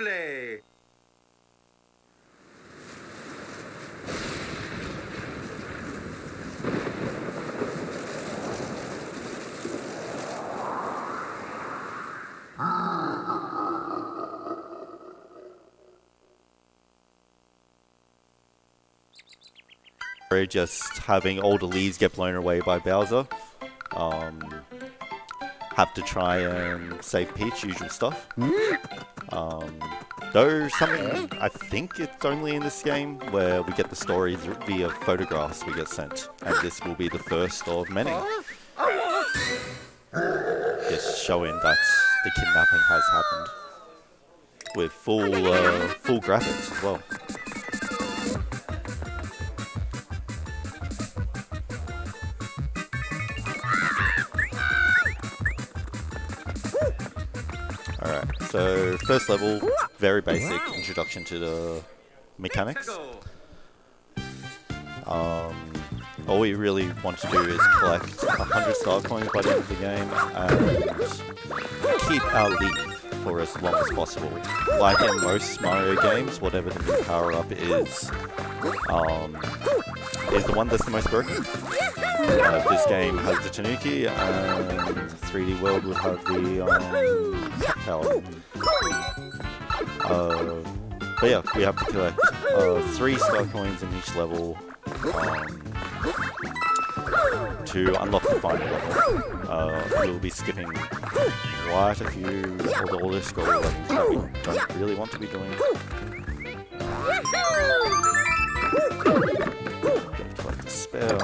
Replay. Just having all the leads get blown away by Bowser. Have to try and save Peach, usual stuff. Though something, I think it's only in this game where we get the stories via photographs we get sent, and this will be the first of many. Just showing that the kidnapping has happened with full graphics as well. Alright, so first level, very basic introduction to the mechanics. All we really want to do is collect 100 star coins by the end of the game and keep our lead for as long as possible. Like in most Mario games, whatever the new power up is the one that's the most broken. This game has the Tanuki, and 3D World will have the power. But yeah, we have to collect 3 star coins in each level to unlock the final level. We'll be skipping quite a few of the older scroll levels that we don't really want to be doing. Collect the spell.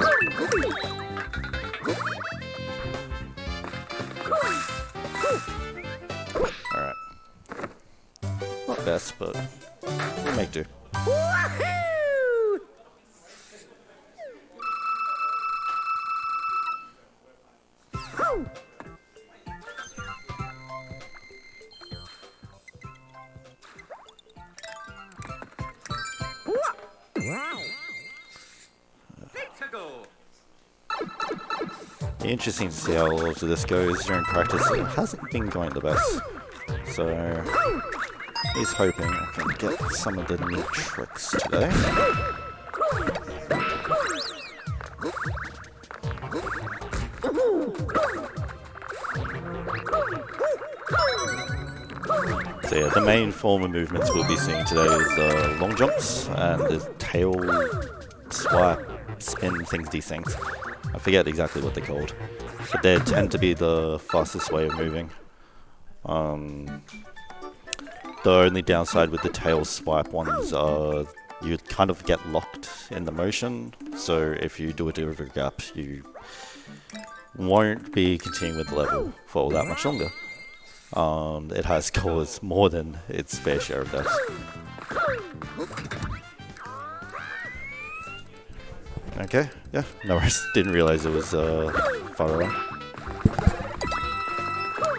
Alright. Not best, but we'll make do. Interesting to see how all of this goes during practice. It hasn't been going the best, so he's hoping I can get some of the neat tricks today. So yeah, the main form of movements we'll be seeing today is long jumps and the tail swipe, spin things, these things. I forget exactly what they're called, but they tend to be the fastest way of moving. The only downside with the tail swipe ones are you kind of get locked in the motion, so if you do a delivery gap, you won't be continuing with the level for all that much longer. It has caused more than its fair share of deaths. Okay, yeah, no worries. Didn't realize it was far away.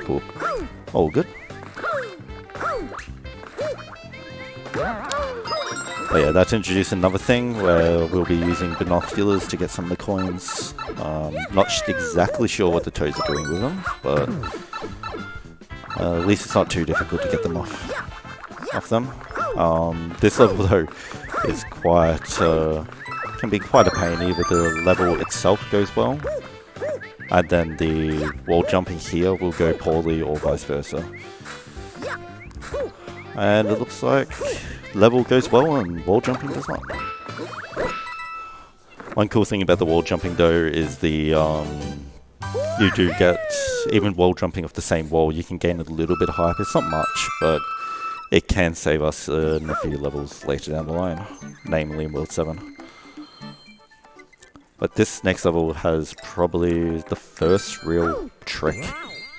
Cool. All good. Oh yeah, that's introduced another thing where we'll be using binoculars to get some of the coins. Not exactly sure what the toads are doing with them, but at least it's not too difficult to get them off them. This level though is quite can be quite a pain. Either the level itself goes well, and then the wall jumping here will go poorly, or vice versa. And it looks like level goes well and wall jumping does not. One cool thing about the wall jumping though is the you do get, even wall jumping off the same wall, you can gain a little bit of hype. It's not much, but it can save us in a few levels later down the line, namely in World 7. But this next level has probably the first real trick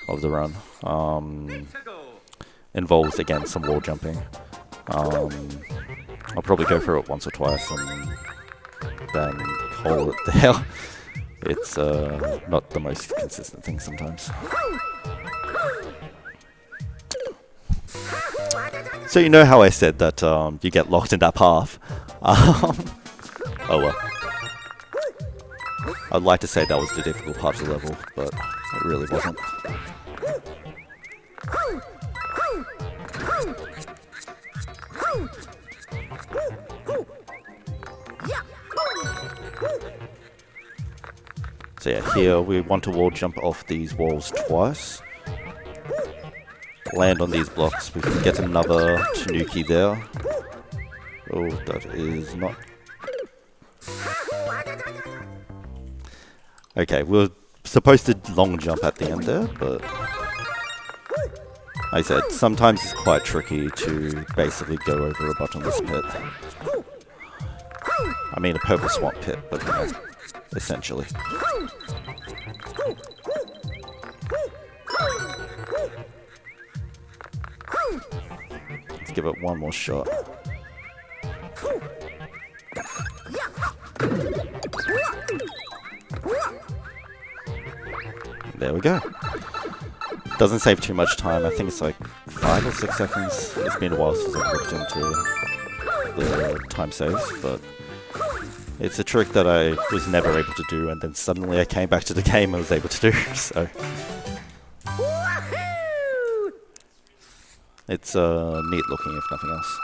of the run. Involves again some wall jumping. I'll probably go through it once or twice and then call it there. It's not the most consistent thing sometimes. So you know how I said that you get locked in that path? Oh well. I'd like to say that was the difficult part of the level, but it really wasn't. So yeah, here we want to wall jump off these walls twice. Land on these blocks. We can get another Tanuki there. Oh, that is not... Okay, we're supposed to long jump at the end there, but... Like I said, sometimes it's quite tricky to basically go over a bottomless pit. I mean a purple swamp pit, but you know, essentially. Let's give it one more shot. There we go. Doesn't save too much time. I think it's like 5 or 6 seconds. It's been a while since I've looked into the time saves, but it's a trick that I was never able to do, and then suddenly I came back to the game and was able to do, so... It's neat looking, if nothing else.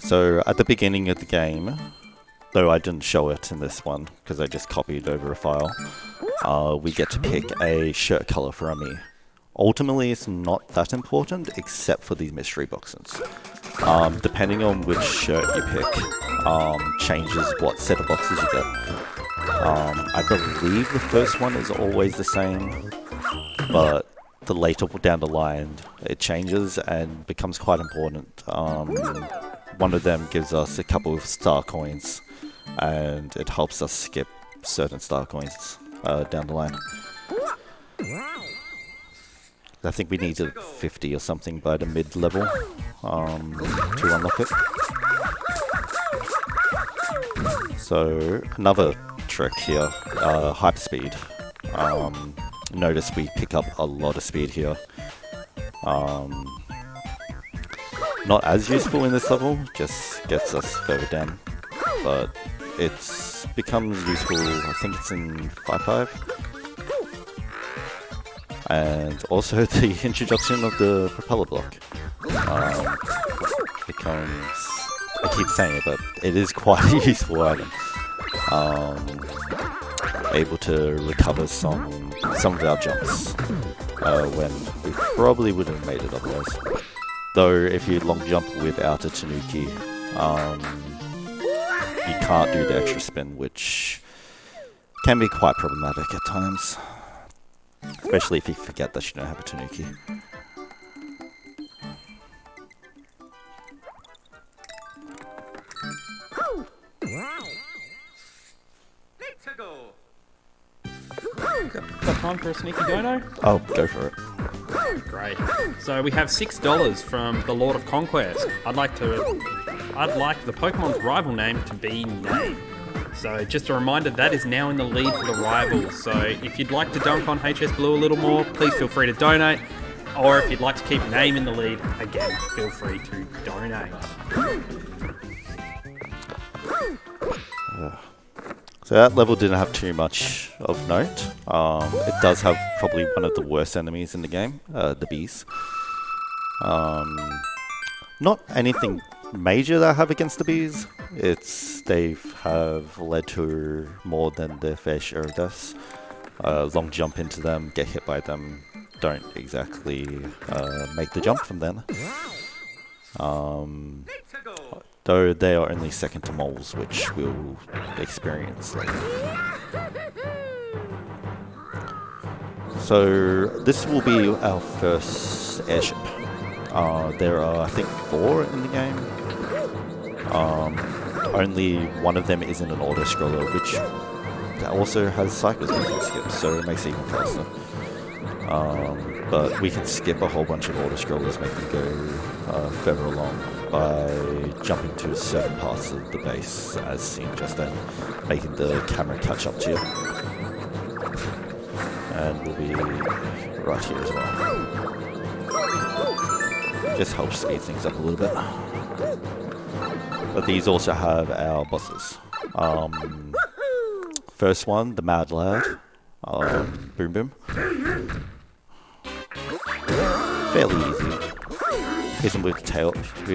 So, at the beginning of the game, though I didn't show it in this one, because I just copied over a file, we get to pick a shirt color for Ami. Ultimately, it's not that important, except for these mystery boxes. Depending on which shirt you pick, changes what set of boxes you get. I believe the first one is always the same, but the later down the line, it changes and becomes quite important. One of them gives us a couple of star coins, and it helps us skip certain star coins down the line. I think we needed 50 or something by the mid-level to unlock it. So, another trick here, hyperspeed. Notice we pick up a lot of speed here. Not as useful in this level, just gets us further down. But it's becomes useful, I think it's in 5.5. And also the introduction of the propeller block becomes, I keep saying it, but it is quite a useful item. Able to recover some of our jumps when we probably wouldn't have made it otherwise. Though if you long jump without a Tanuki, you can't do the extra spin, which can be quite problematic at times. Especially if you forget that you don't have a Tanuki. Got time for a sneaky dono? Oh, go for it. Great. So we have $6 from the Lord of Conquest. I'd like the Pokemon's rival name to be Name. So just a reminder, that is now in the lead for the rivals. So if you'd like to dunk on HS Blue a little more, please feel free to donate. Or if you'd like to keep Name in the lead, again, feel free to donate. So that level didn't have too much of note. It does have probably one of the worst enemies in the game, the bees. Not anything major that I have against the bees. They have led to more than their fair share of deaths. Long jump into them, get hit by them, don't exactly make the jump from then. Though they are only second to moles, which we'll experience later. So this will be our first airship. There are, I think, 4 in the game. Only one of them isn't an auto-scroller, which also has cycles we can skip, so it makes it even faster. But we can skip a whole bunch of auto-scrollers, make them go further along by jumping to certain parts of the base, as seen just then, making the camera catch up to you. And we'll be right here as well. Just helps speed things up a little bit. But these also have our bosses. First one, the Mad Lad. Boom Boom. Fairly easy. hit him with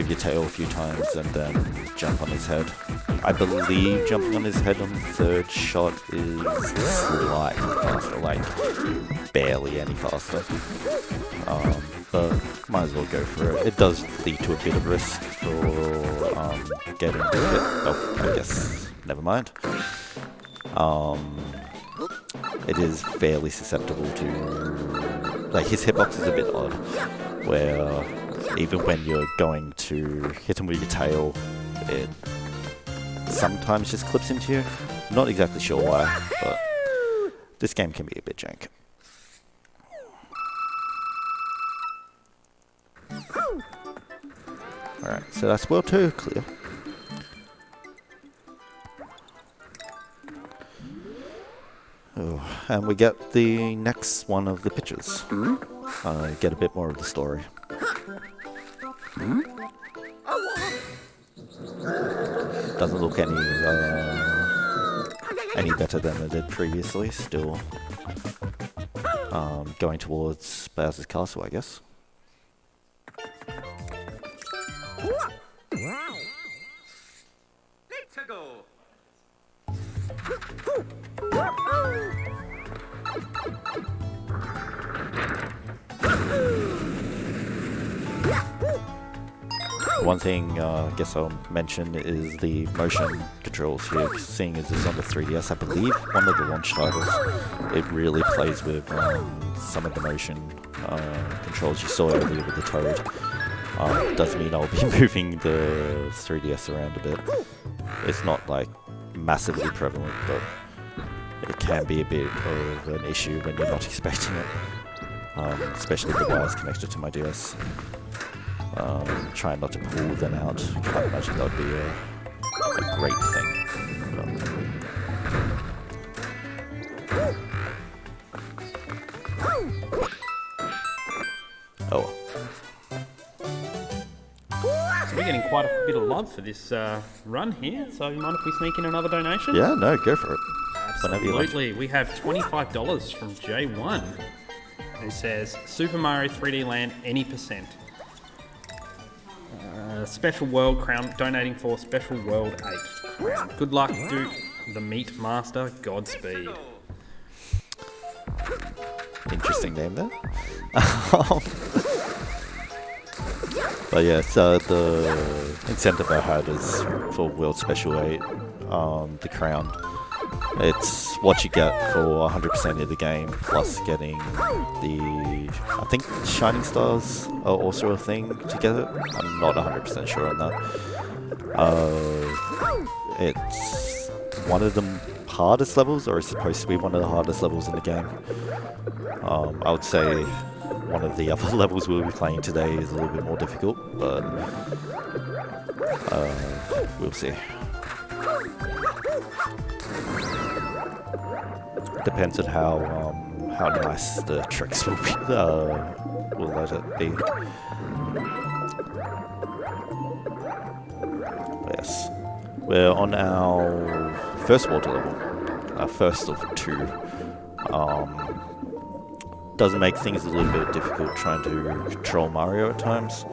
your tail a few times and then jump on his head. I believe jumping on his head on the third shot is slightly faster, like barely any faster. But might as well go for it. It does lead to a bit of risk for getting hit. Oh, I guess never mind. It is fairly susceptible to, like, his hitbox is a bit odd, where even when you're going to hit him with your tail, it sometimes just clips into you. Not exactly sure why, but this game can be a bit jank. Alright, so that's World 2 clear. Oh, and we get the next one of the pictures. Get a bit more of the story. Doesn't look any better than it did previously. Still going towards Bowser's Castle, I guess. Let's go. One thing I guess I'll mention is the motion controls here. Seeing as it's on the 3DS, I believe one of the launch titles, it really plays with some of the motion controls you saw earlier with the Toad. Does mean I'll be moving the 3DS around a bit. It's not like massively prevalent, but it can be a bit of an issue when you're not expecting it. Especially the wires connected to my DS. Trying not to pull them out. Can't imagine that would be a great thing. Oh. So we're getting quite a bit of love for this run here. So you mind if we sneak in another donation? Yeah, no, go for it. Whenever you like. Absolutely. We have $25 from J1, who says, Super Mario 3D Land, any percent. Special World Crown, donating for Special World 8 Crown. Good luck, Duke, the Meat Master, Godspeed. Interesting name there. But yeah, so the incentive I had is for World Special 8, the crown. It's what you get for 100% of the game, plus getting the, I think Shining Stars are also a thing to get it. I'm not 100% sure on that. It's one of the hardest levels, or it's supposed to be one of the hardest levels in the game. I would say one of the other levels we'll be playing today is a little bit more difficult, but we'll see. Depends on how nice the tricks will be. Will let it be. Yes, we're on our first water level, our first of two. Doesn't make things a little bit difficult trying to control Mario at times.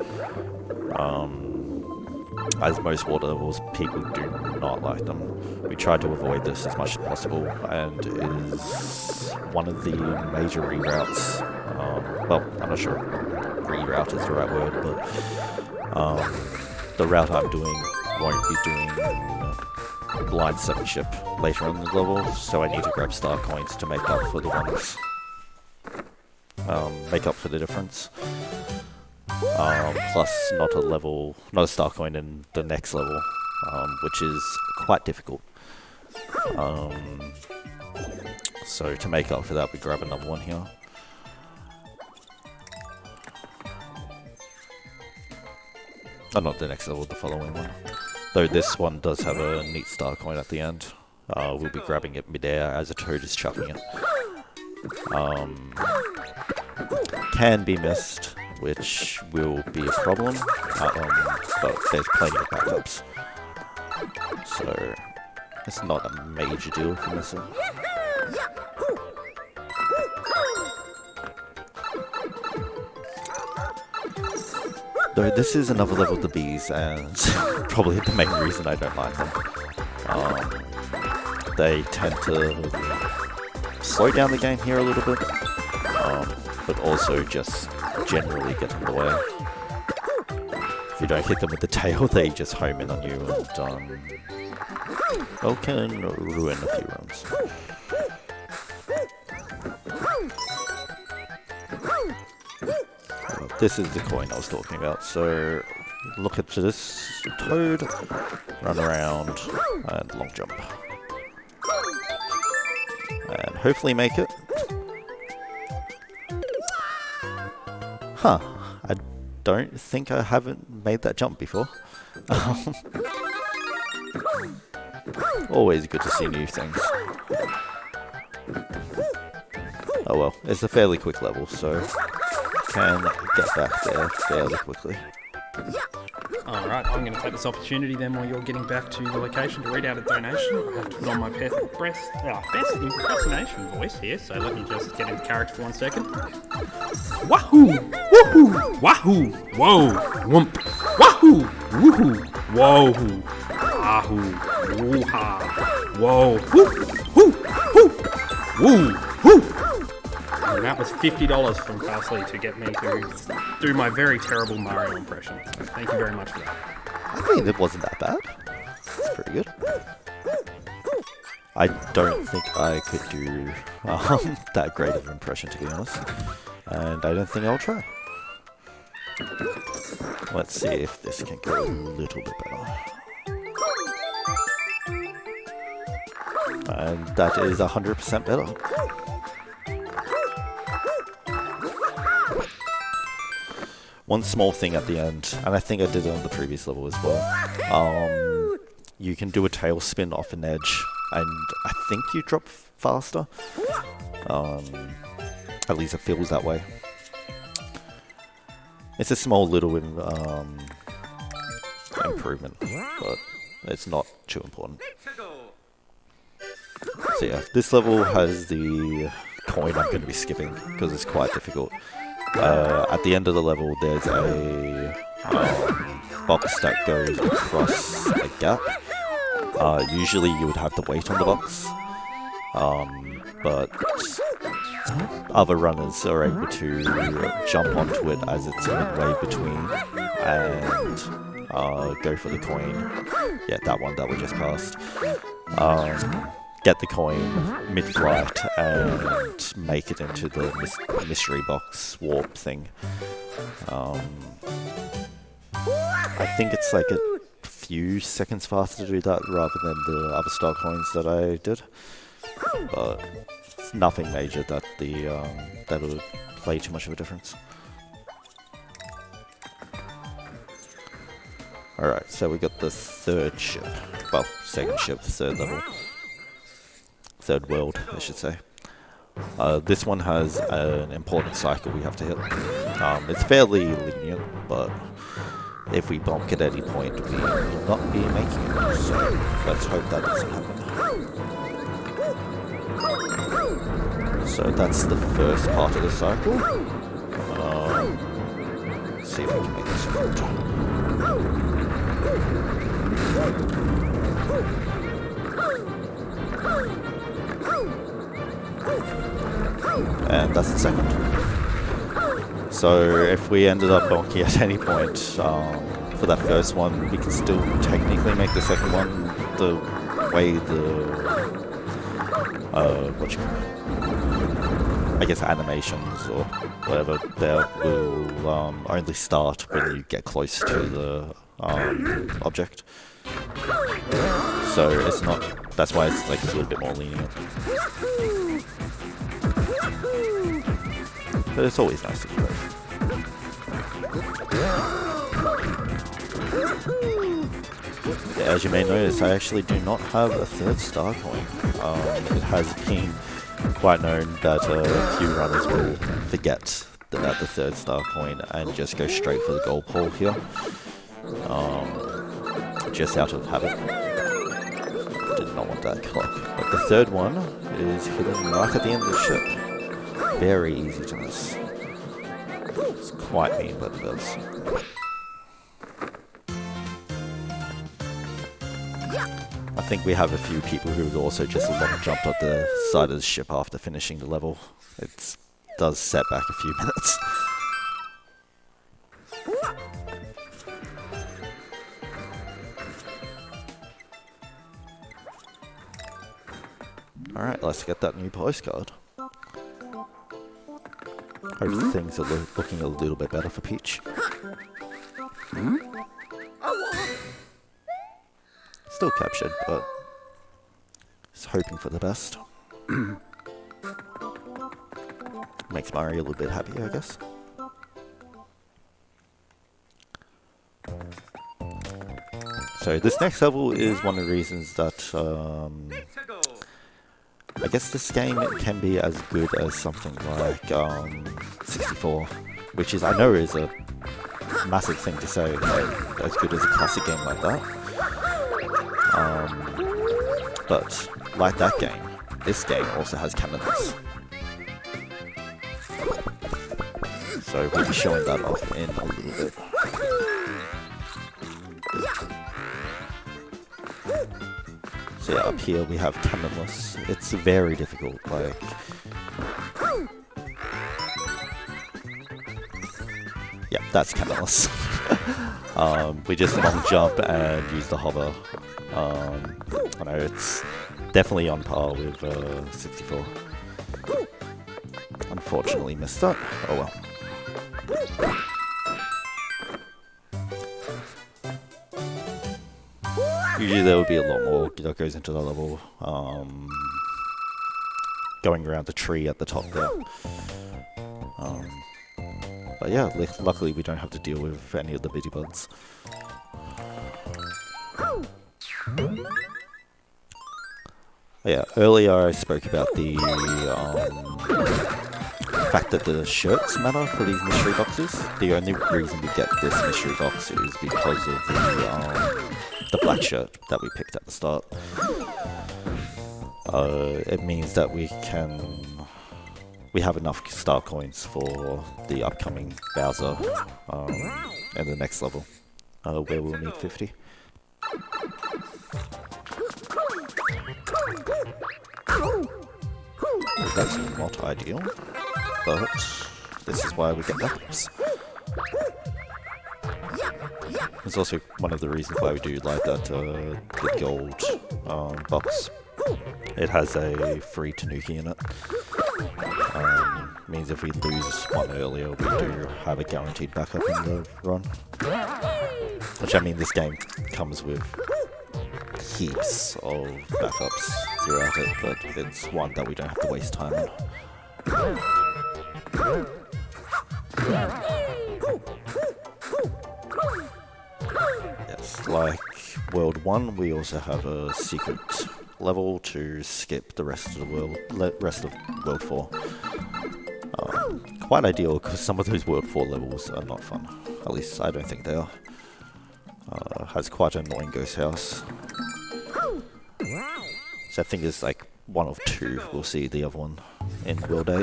As most water levels, people do not like them. We try to avoid this as much as possible, and it is one of the major reroutes. Well, I'm not sure reroute is the right word, but the route I'm doing won't be doing Line 7 ship later on in the level, so I need to grab star coins to make up for the ones. Make up for the difference. Plus not a star coin in the next level, which is quite difficult. So to make up for that, we grab another one here. Oh, not the next level, the following one. Though this one does have a neat star coin at the end. We'll be grabbing it midair as a Toad is chucking it. Can be missed, which will be a problem, but there's plenty of backups, so it's not a major deal for missing. Though this is another level of the bees, and probably the main reason I don't like them. They tend to slow down the game here a little bit, but also just generally get in the way. If you don't hit them with the tail, they just home in on you and well, can ruin a few runs. This is the coin I was talking about, so look at this toad, run around, and long jump. And hopefully make it. Huh, I don't think I haven't made that jump before. Always good to see new things. Oh well, it's a fairly quick level, so can get back there fairly quickly. Alright, I'm going to take this opportunity then while you're getting back to the location to read out a donation. I have to put on my best impersonation voice here, so let me just get into character for 1 second. Wahoo! Woohoo! Wahoo! Whoa! Whoomp! Wahoo! Woohoo! Whoa! Ahoo! Woo-ha! Whoa! Woo! Woo! Woo! Woo! Woo! And that was $50 from Parsley to get me to do my very terrible Mario impression. Thank you very much for that. I mean, it wasn't that bad. It's pretty good. I don't think I could do that great of an impression, to be honest. And I don't think I'll try. Let's see if this can go a little bit better. And that is 100% better. One small thing at the end, and I think I did it on the previous level as well. You can do a tail spin off an edge, and I think you drop faster. At least it feels that way. It's a small little improvement, but it's not too important. So yeah, this level has the coin I'm going to be skipping because it's quite difficult. At the end of the level, there's a box that goes across a gap. Usually you would have to wait on the box, but other runners are able to jump onto it as it's midway between and go for the coin. Yeah, that one that we just passed. Get the coin mid-flight and make it into the mystery box warp thing. I think it's like a few seconds faster to do that rather than the other star coins that I did, but it's nothing major that that'll play too much of a difference. Alright, so we got the third ship, well, second ship, third level. Third world, I should say. This one has an important cycle we have to hit. It's fairly lenient, but if we bonk at any point, we will not be making it. So let's hope that doesn't happen. So that's the first part of the cycle. Let's see if we can make this work. And that's the second. So if we ended up bonky at any point for that first one, we can still technically make the second one the way I guess animations or whatever there will only start when you get close to the object. So it's not, that's why it's like a little bit more lenient. But it's always nice to do both. Yeah, as you may notice, I actually do not have a third star coin. It has been quite known that a few runners will forget about the third star coin and just go straight for the gold pole here. Just out of habit. Did not want that clock. But the third one is hidden right at the end of the ship. Very easy to miss. It's quite mean, but it does. I think we have a few people who also just long jumped up the side of the ship after finishing the level. It does set back a few minutes. Alright, let's get that new postcard. Hope things are looking a little bit better for Peach. Still captured, but just hoping for the best. Makes Mario a little bit happier, I guess. So this next level is one of the reasons that I guess this game can be as good as something like 64, which is, I know, is a massive thing to say, as good as a classic game like that. But like that game, this game also has cannons. So we'll be showing that off in a little bit. So yeah, up here we have cannonless. It's very difficult, like... Yeah, that's cannonless. We just long jump and use the hover. I know it's definitely on par with 64. Unfortunately missed that. Oh well. Usually there would be a lot more that goes into the level. Going around the tree at the top there. But yeah, luckily we don't have to deal with any of the bitty bugs. Yeah, earlier I spoke about the fact that the shirts matter for these mystery boxes. The only reason we get this mystery box is because of the black shirt that we picked at the start. It means that we have enough star coins for the upcoming Bowser and the next level, where we'll need 50. That's not ideal, but this is why we get backups. It's also one of the reasons why we do like that the gold box. It has a free Tanuki in it. Means if we lose one earlier, we do have a guaranteed backup in the run. Which, I mean, this game comes with heaps of backups throughout it, but it's one that we don't have to waste time on. Yes, like World 1, we also have a secret level to skip the rest of the World 4. Quite ideal, because some of those World 4 levels are not fun. At least I don't think they are. Has quite an annoying ghost house. So I think it's like one of two. We'll see the other one in World 8.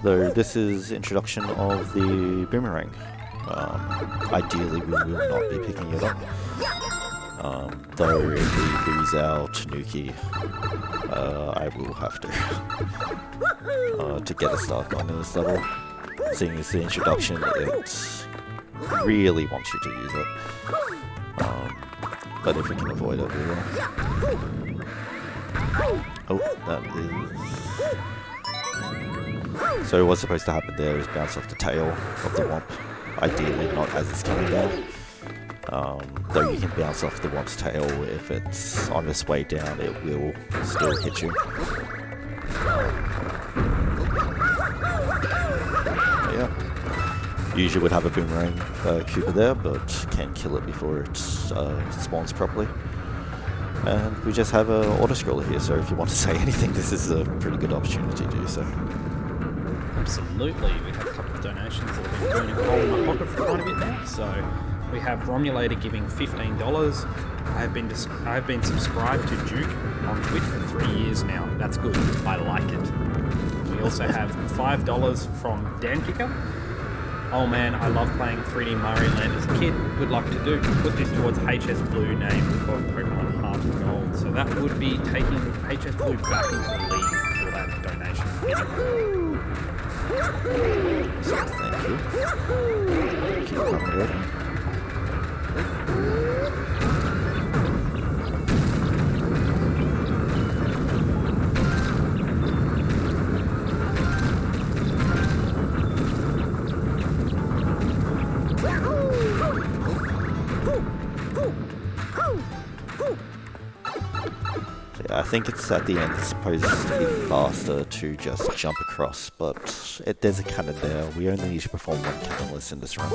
Though this is introduction of the boomerang. Ideally we will not be picking it up. Though if we lose our Tanuki, I will have to get a start on this level. Seeing as the introduction, it really wants you to use it. But if we can avoid it, we will. Oh, that is... So what's supposed to happen there is bounce off the tail of the Womp. Ideally not as it's coming down. Though you can bounce off the Womp's tail if it's on its way down, it will still hit you. Yeah. Usually would have a boomerang Koopa there, but can't kill it before it spawns properly. And we just have an auto-scroller here, so if you want to say anything, this is a pretty good opportunity to do so. Absolutely, we have a couple of donations that have been burning a hole in my pocket for quite a bit now. So we have Romulator giving $15. I've been subscribed to Duke on Twitch for 3 years now. That's good. I like it. We also have $5 from Dan Kicker. Oh man, I love playing 3D Mario Land as a kid. Good luck to Duke. Put this towards HS Blue name for Pokemon Heart and Gold. So that would be taking HS Blue back into the lead for that donation. Thank you. Keep coming ready. I think it's at the end it's supposed to be faster to just jump across, but there's a cannon there. We only need to perform one cannonless in this run.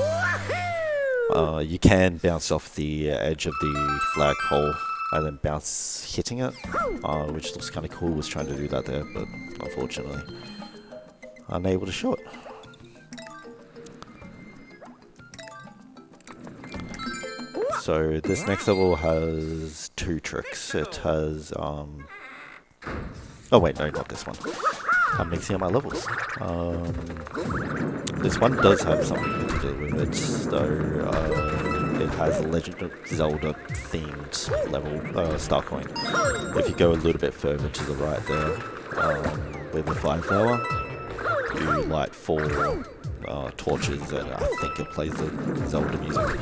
You can bounce off the edge of the flagpole and then bounce hitting it, which looks kind of cool. Was trying to do that there, but unfortunately unable to show it. So this next level has two tricks. It has oh wait, no, not this one. I'm mixing up my levels. This one does have something to do with it, though. It has a Legend of Zelda themed level, Star Coin. If you go a little bit further to the right there, with the fire flower, you light 4 torches, and I think it plays the Zelda music.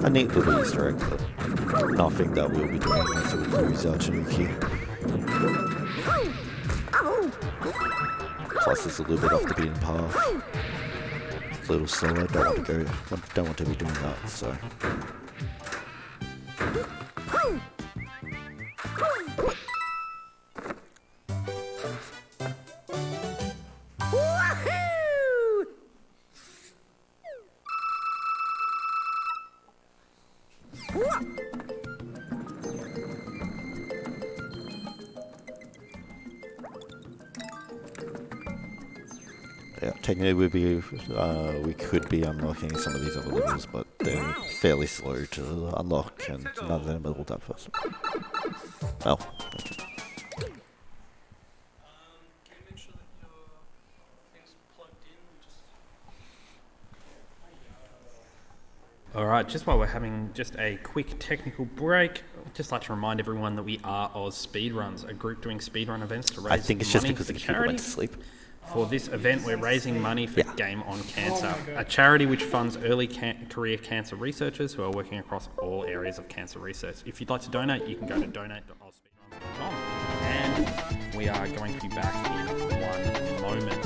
A neat little Easter egg, but nothing that we'll be doing until we use our Tanuki. Plus, it's a little bit off the beaten path. It's a little slower. Don't want to be doing that. So. Yeah, technically we could be unlocking some of these other levels, but they're fairly slow to unlock, and none of them are all that fast. Oh. Alright, just while we're having just a quick technical break, I'd just like to remind everyone that we are AusSpeedruns, a group doing speedrun events to raise money. I think it's just because the for computer charity. went to sleep. For this event, we're raising money for Game On Cancer, a charity which funds early career cancer researchers who are working across all areas of cancer research. If you'd like to donate, you can go to donate.ausspeedruns.com. And we are going to be back in one moment.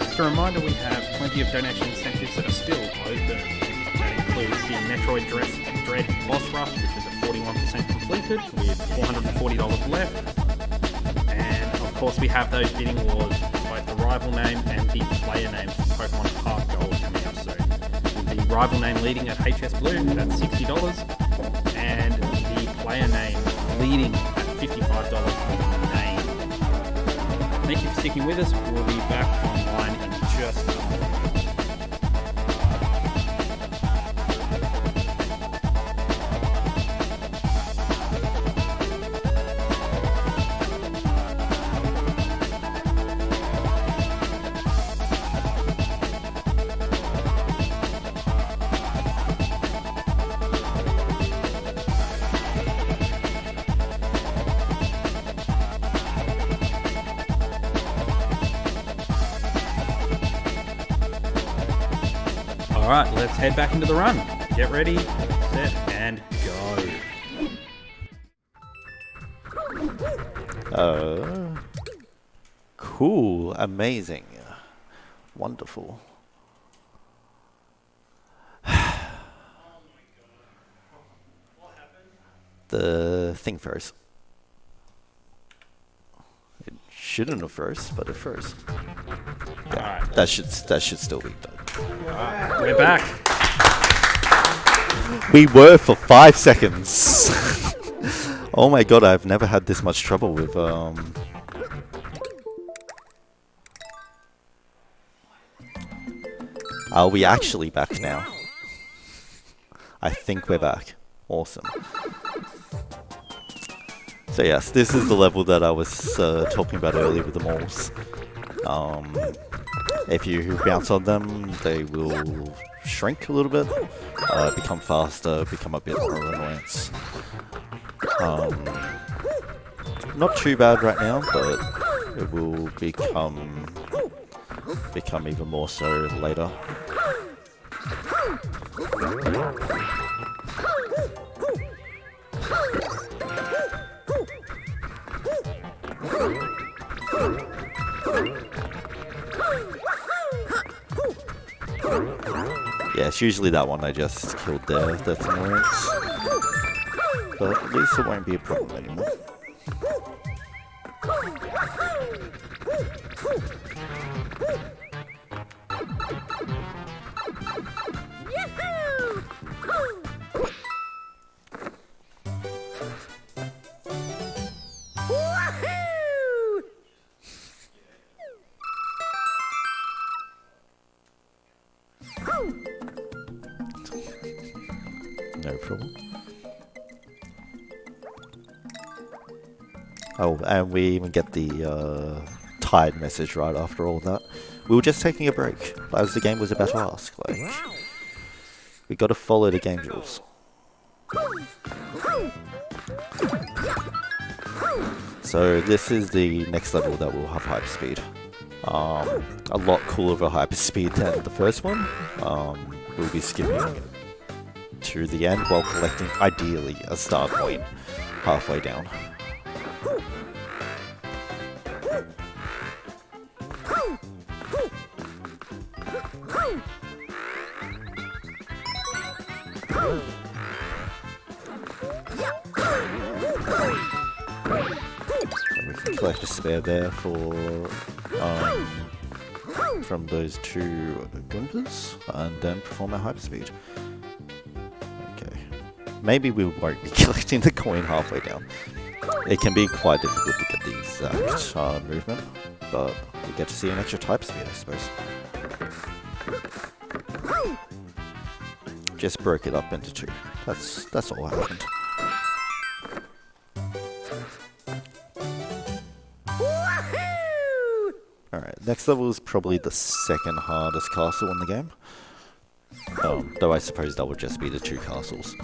Just a reminder, we have plenty of donation incentives that are still open. That includes the Metroid Dread Boss Rush, which is at 41% completed, with $440 left. And of course we have those bidding wars, both the rival name and the player name for Pokemon Heart Gold coming up soon. With the rival name leading at HS Blue at $60, and the player name leading at $55 on the name. Thank you for sticking with us. We'll be back online in just a moment. Alright, let's head back into the run. Get ready, set, and go. Cool, amazing, wonderful. The thing froze. It shouldn't have froze, but it froze. Yeah, that should still be done. We're back. We were for 5 seconds. Oh my god, I've never had this much trouble with Are we actually back now? I think we're back. Awesome. So yes, this is the level that I was talking about earlier with the moles. If you bounce on them, they will shrink a little bit, become faster, become a bit more of an annoyance. Not too bad right now, but it will become even more so later. Yeah, it's usually that one I just killed there, that's annoyance. But at least it won't be a problem anymore. No problem. Oh, and we even get the tired message right after all that. We were just taking a break, as the game was about to ask. Like, we got to follow the game rules. So this is the next level that will have hyperspeed. A lot cooler of a hyperspeed than the first one. We'll be skipping to the end while collecting, ideally, a star point halfway down. We can collect a spare there for from those 2 Goombas, and then perform our hyperspeed. Okay. Maybe we won't be collecting the coin halfway down. It can be quite difficult to get the exact movement, but we get to see an extra type speed, I suppose. Just broke it up into 2. That's all that happened. Alright, next level is probably the second hardest castle in the game. Though I suppose that would just be the 2 castles.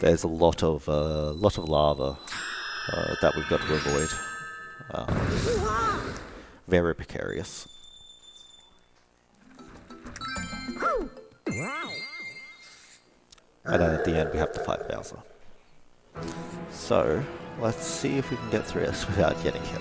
There's a lot of lava that we've got to avoid. Very precarious. And then at the end we have to fight Bowser. So, let's see if we can get through this without getting hit.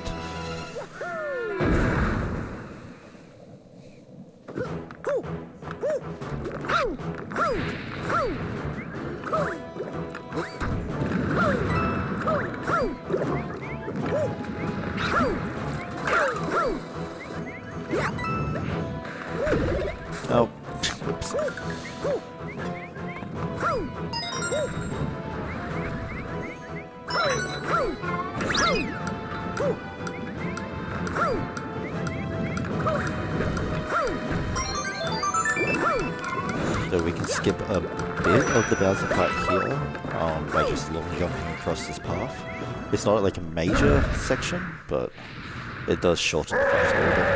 Oh, whoops. So we can skip a bit of the Bowser fight here by just long jumping across this path. It's not like a major section, but it does shorten the fight a little bit.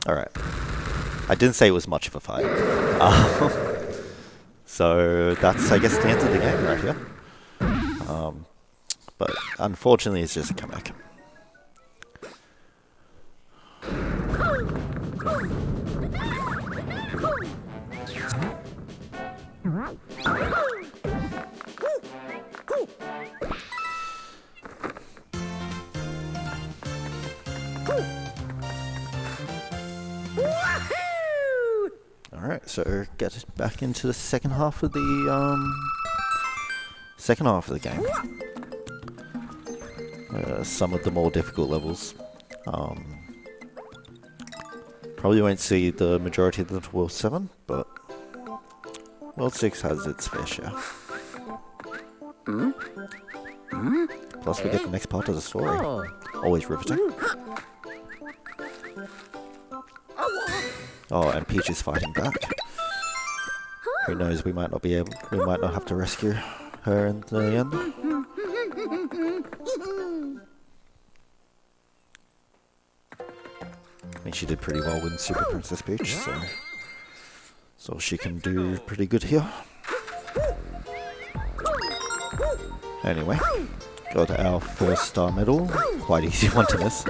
Alright. I didn't say it was much of a fight. So that's, I guess, the end of the game right here. But unfortunately, it's just a comeback. Alright, so get back into the second half of the game. Some of the more difficult levels. Probably won't see the majority of them to World 7, but World 6 has its fair share. Plus we get the next part of the story. Always riveting. Oh, and Peach is fighting back. Who knows, we might not have to rescue her in the end. I think she did pretty well with Super Princess Peach, so she can do pretty good here. Anyway, got our first star medal. Quite easy one to miss.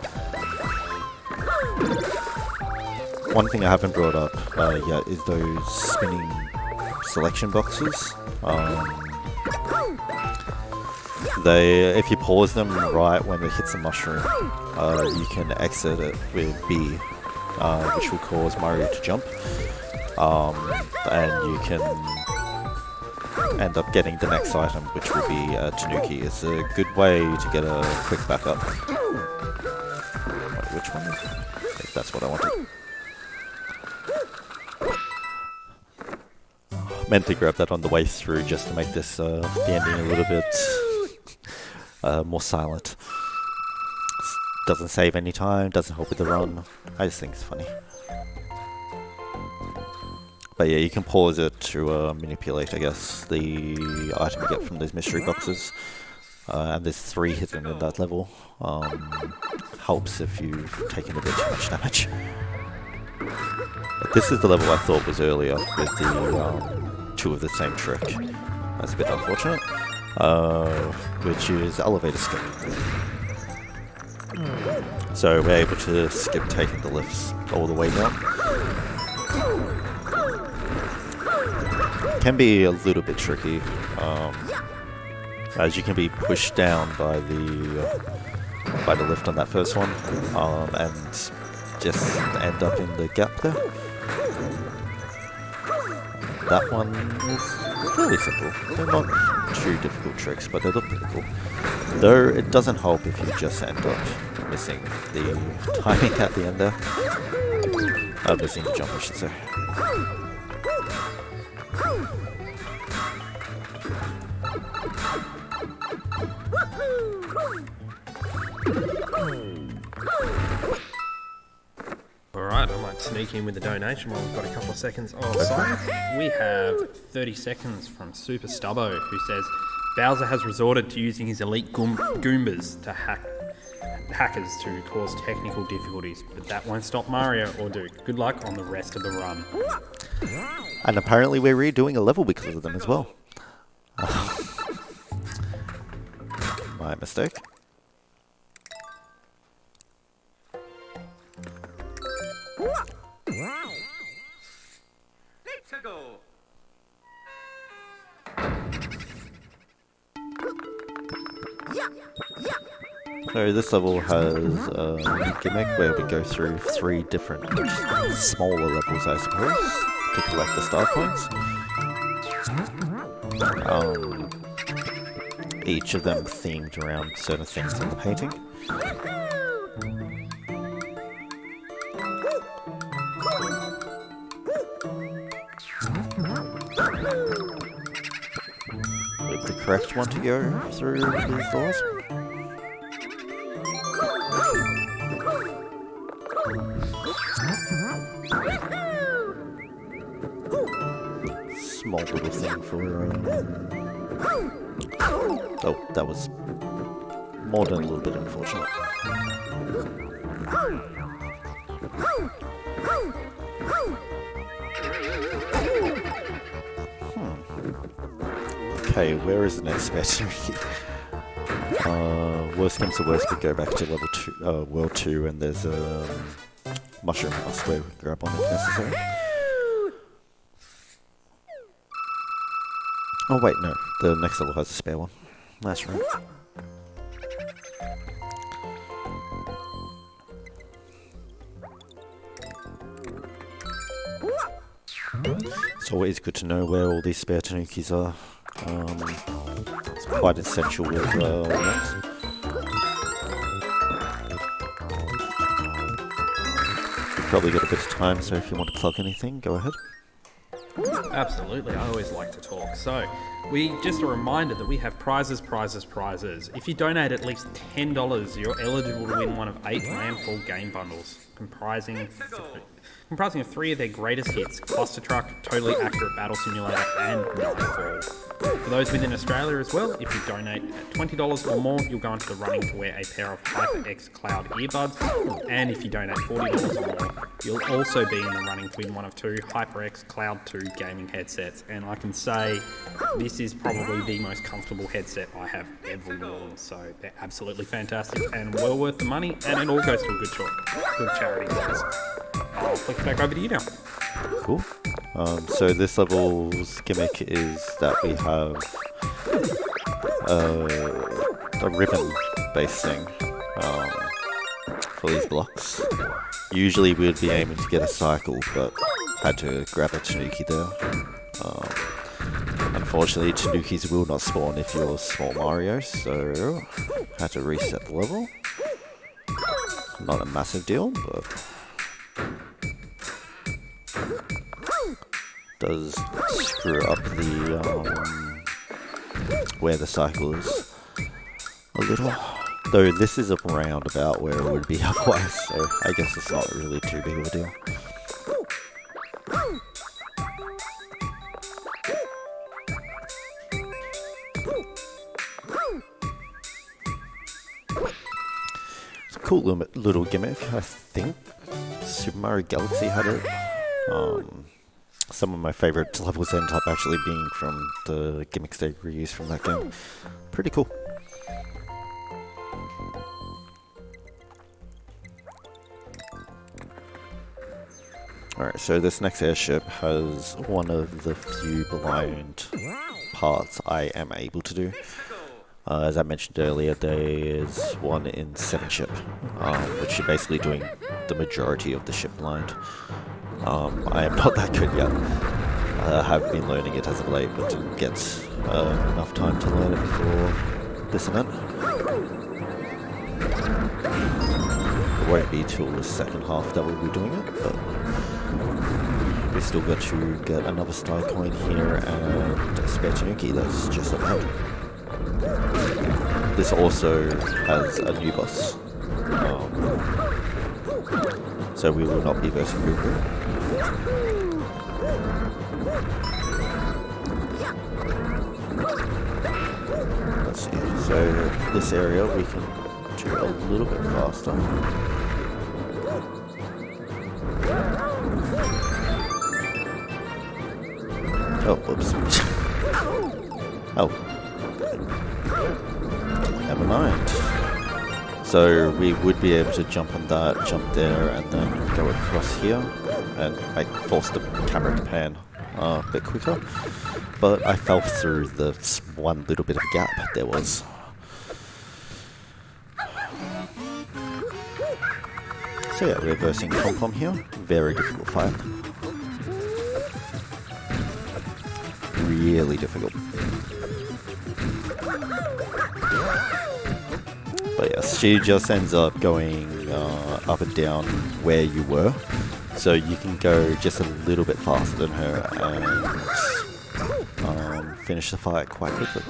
One thing I haven't brought up yet is those spinning selection boxes. If you pause them right when it hits the mushroom, you can exit it with B, which will cause Mario to jump, and you can end up getting the next item, which will be Tanuki. It's a good way to get a quick backup. Wait, which one is it? I think that's what I wanted. Meant to grab that on the way through just to make this the ending a little bit more silent. Doesn't save any time, doesn't help with the run. I just think it's funny. But yeah, you can pause it to manipulate, I guess, the item you get from those mystery boxes. And there's 3 hidden in that level. Helps if you've taken a bit too much damage. But this is the level I thought was earlier with the 2 of the same trick. That's a bit unfortunate. Which is elevator skip. So we're able to skip taking the lifts all the way down. Can be a little bit tricky, as you can be pushed down by the lift on that first one, and just end up in the gap there. That one is fairly simple. They're not too difficult tricks, but they look pretty cool. Though it doesn't help if you just end up missing the timing at the end there. Missing the jump, I should say. Alright, I might sneak in with the donation while we've got a couple of seconds of silence. We have 30 seconds from Super Stubbo, who says, Bowser has resorted to using his elite Goombas to hackers to cause technical difficulties, but that won't stop Mario or Duke. Good luck on the rest of the run. And apparently we're redoing a level because of them as well. My mistake. Let's go. So this level has a gimmick where we go through 3 different smaller levels, I suppose, to collect the star points. Each of them themed around certain things in the painting. With the correct one to go through these doors. Small little thing for oh, that was more than a little bit unfortunate. Okay, where is the next space? Worst comes to worst, we go back to level 2, world 2, and there's a mushroom house where we can grab one if necessary. Oh wait, no, the next level has a spare one. That's right. It's always good to know where all these spare tanukis are. It's quite essential with laps. You've probably got a bit of time, so if you want to plug anything, go ahead. Absolutely, I always like to talk. So, just a reminder that we have prizes. If you donate at least $10, you're eligible to win one of 8 Landfall game bundles, comprising of 3 of their greatest hits: Cluster Truck, Totally Accurate Battle Simulator, and Nightfall. For those within Australia as well, if you donate at $20 or more, you'll go into the running to wear a pair of HyperX Cloud earbuds, and if you donate $40 or more, you'll also be in the running to win one of 2 HyperX Cloud 2 gaming headsets. And I can say this is probably the most comfortable headset I have ever worn, so they're absolutely fantastic and well worth the money, and it all goes to a good charity cause. I'll flick it back over to you now. Cool. So this level's gimmick is that we have a ribbon-based thing for these blocks. Usually we'd be aiming to get a cycle, but had to grab a tanuki there. Unfortunately, tanukis will not spawn if you're small Mario, so had to reset the level. Not a massive deal, but does screw up the where the cycle is a little. Though this is a roundabout where it would be otherwise, so I guess it's not really too big of a deal. It's a cool little gimmick. I think Super Mario Galaxy had it. Some of my favourite levels end up actually being from the gimmicks they reused from that game. Pretty cool. Alright, so this next airship has one of the few blind parts I am able to do. As I mentioned earlier, there is one in 7 ship, which you're basically doing the majority of the ship blind. I am not that good yet. I have been learning it as of late, but didn't get enough time to learn it before this event. It won't be till the second half that we'll be doing it, but we still got to get another star coin here and a spare tanuki that's just up ahead. This also has a new boss, so we will not be versing Google. Let's see, so this area we can do a little bit faster. Oh, whoops. Oh. Never mind. So we would be able to jump on that, jump there, and then go across here, and force the camera to pan a bit quicker. But I fell through the one little bit of gap there was. So yeah, we're versing Pom-Pom here. Very difficult fight. Really difficult. But yes, she just ends up going up and down where you were. So you can go just a little bit faster than her and finish the fight quite quickly.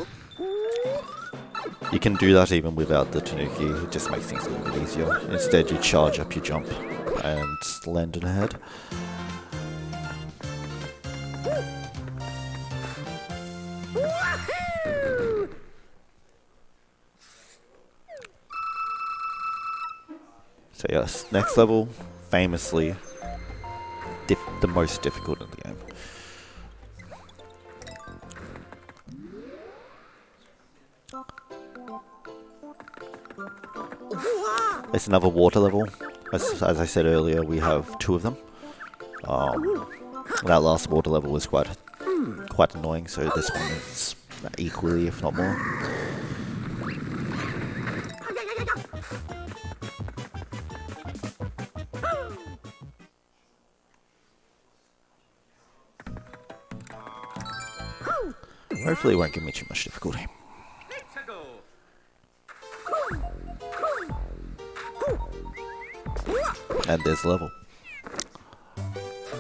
You can do that even without the tanuki, it just makes things a little bit easier. Instead you charge up your jump and land in her head. So yes, next level, famously, the most difficult in the game. It's another water level. As I said earlier, we have 2 of them. That last water level was quite annoying, so this one is equally, if not more. hopefully it won't give me too much difficulty. And there's the level.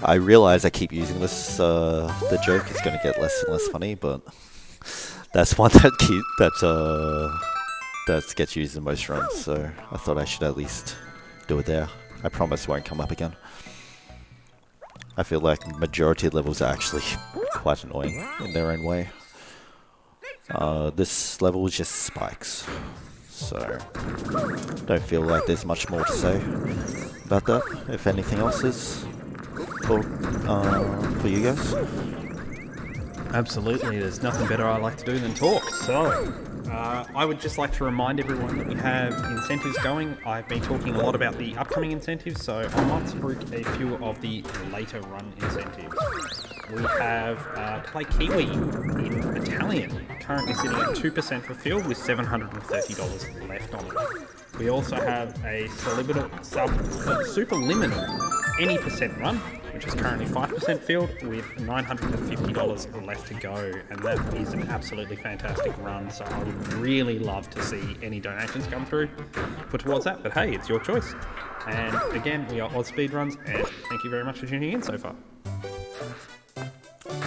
I realize I keep using this, the joke is going to get less and less funny, but that's one that gets used in most runs, so I thought I should at least do it there. I promise it won't come up again. I feel like the majority of levels are actually quite annoying in their own way. This level is just spikes, so don't feel like there's much more to say about that. If anything else is for you guys. Absolutely, there's nothing better I like to do than talk. So, I would just like to remind everyone that we have incentives going. I've been talking a lot about the upcoming incentives, so I might spruik a few of the later run incentives. We have Play Kiwi in Italian, currently sitting at 2% fulfilled with $730 left on it. We also have a Superliminal any percent run, which is currently 5% filled with $950 left to go, and that is an absolutely fantastic run, so I would really love to see any donations come through put towards that, but hey, it's your choice. And again, we are AusSpeedruns, and thank you very much for tuning in so far.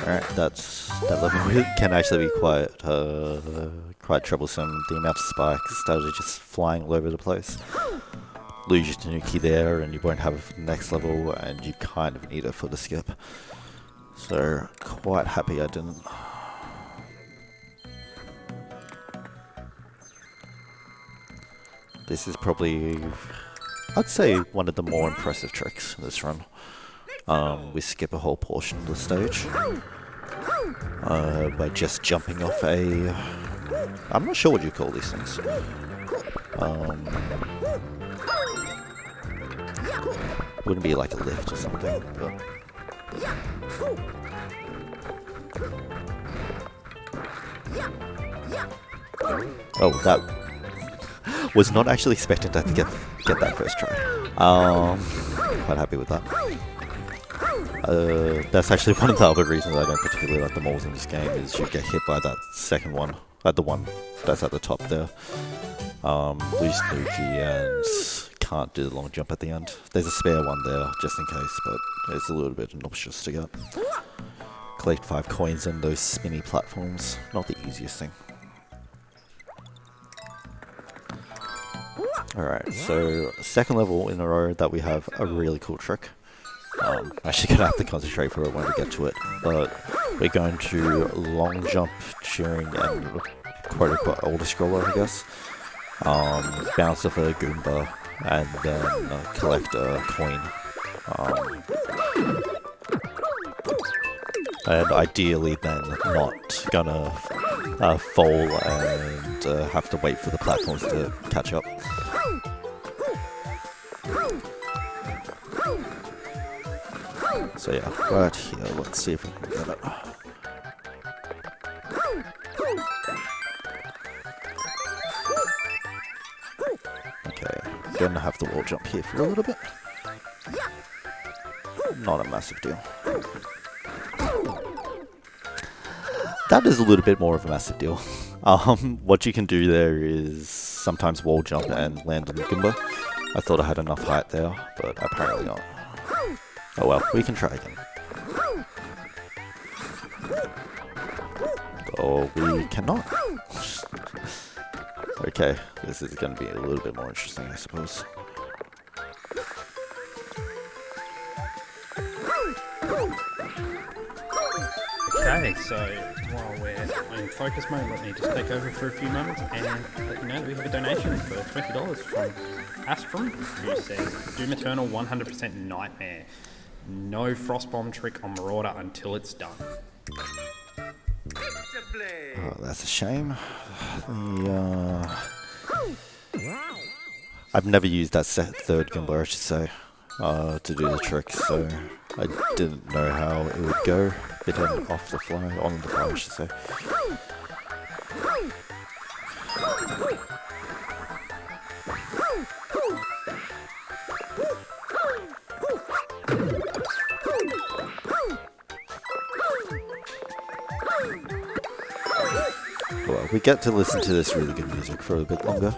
Alright, that level can actually be quite troublesome. The amount of spikes started just flying all over the place. Lose your Tanuki there and you won't have it for the next level, and you kind of need it for the skip. So, quite happy I didn't. This is probably, I'd say, one of the more impressive tricks in this run. We skip a whole portion of the stage by just jumping off a... I'm not sure what you call these things. Wouldn't be like a lift or something, but... Oh, that... was not actually expecting that to get that first try. Quite happy with that. That's actually one of the other reasons I don't particularly like the moles in this game, is you get hit by that second one, the one that's at the top there. Lose Nuki and can't do the long jump at the end. There's a spare one there just in case, but it's a little bit obnoxious to get. Collect 5 coins on those spinny platforms, not the easiest thing. Alright, so second level in a row that we have a really cool trick. I'm actually going to have to concentrate for it when we get to it, but we're going to long jump during and quote-unquote older scroller, I guess. Bounce off a Goomba and then collect a coin. And ideally then not gonna fall and have to wait for the platforms to catch up. So yeah, right here, let's see if we can get it. Okay, gonna have the wall jump here for a little bit. Not a massive deal. That is a little bit more of a massive deal. What you can do there is sometimes wall jump and land on the Goomba. I thought I had enough height there, but apparently not. Oh well, we can try again. Or we cannot. Okay, this is going to be a little bit more interesting, I suppose. Okay, so while we're in focus mode, let me just take over for a few moments and let you know that we have a donation for $20 from Astrum, who says, Doom Eternal 100% Nightmare. No Frostbomb trick on Marauder until it's done. Oh, that's a shame. I've never used that third Goomba, I should say, to do the trick, so I didn't know how it would go. Bit off the fly, on the fly, I should say. we get to listen to this really good music for a bit longer.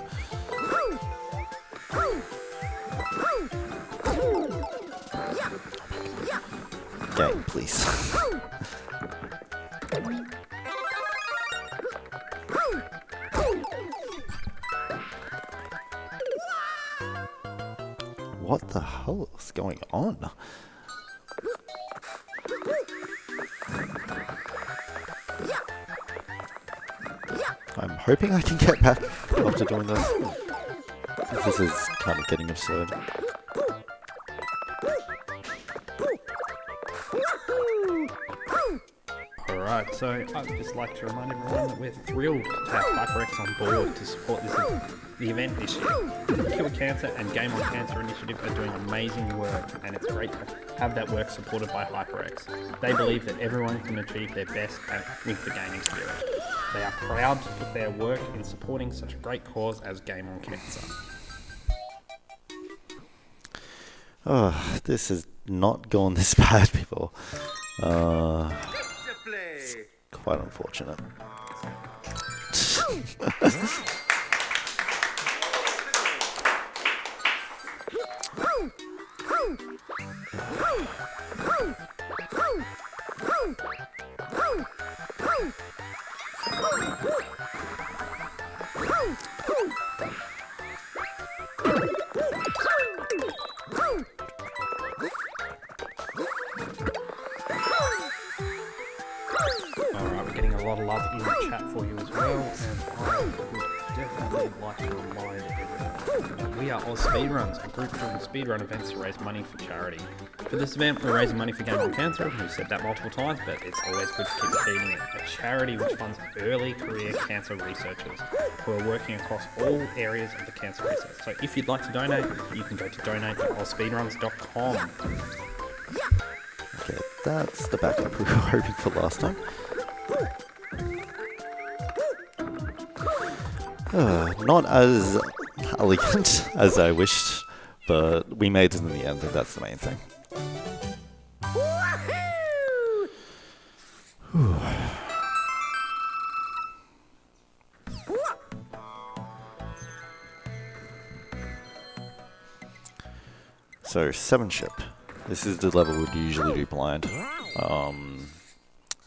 Game, please. What the hell is going on? I'm hoping I can get back after doing this. This is kind of getting absurd. Alright, so I'd just like to remind everyone that we're thrilled to have HyperX on board to support the event this year. Cure Cancer and Game on Cancer initiative are doing amazing work, and it's great to have that work supported by HyperX. They believe that everyone can achieve their best with the gaming spirit. They are proud to put their work in supporting such a great cause as Game on Cancer. Oh, this has not gone this bad before. It's quite unfortunate. Alright, we're getting a lot of love in the chat for you as well, and I would definitely like to remind everyone that we are AusSpeedruns, a group doing speedrun events to raise money for charity. For this event, we're raising money for Game on Cancer. We've said that multiple times, but it's always good to keep repeating it. A charity which funds early career cancer researchers who are working across all areas of the cancer research. So if you'd like to donate, you can go to donate.ausspeedruns.com. Okay, that's the backup we were hoping for last time. Not as elegant as I wished, but we made it in the end, and that's the main thing. So, 7 ship. This is the level we'd usually do blind.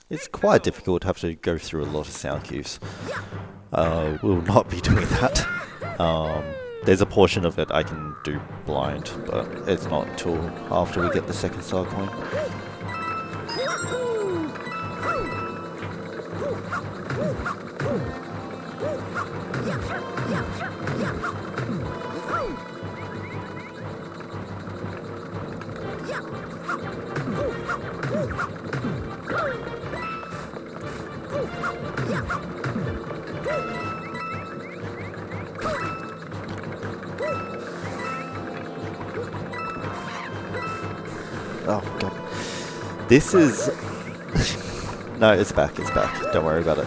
It's quite difficult to have to go through a lot of sound cues. We'll not be doing that. There's a portion of it I can do blind, but it's not until after we get the second star coin. Oh god. This is... No, it's back, Don't worry about it.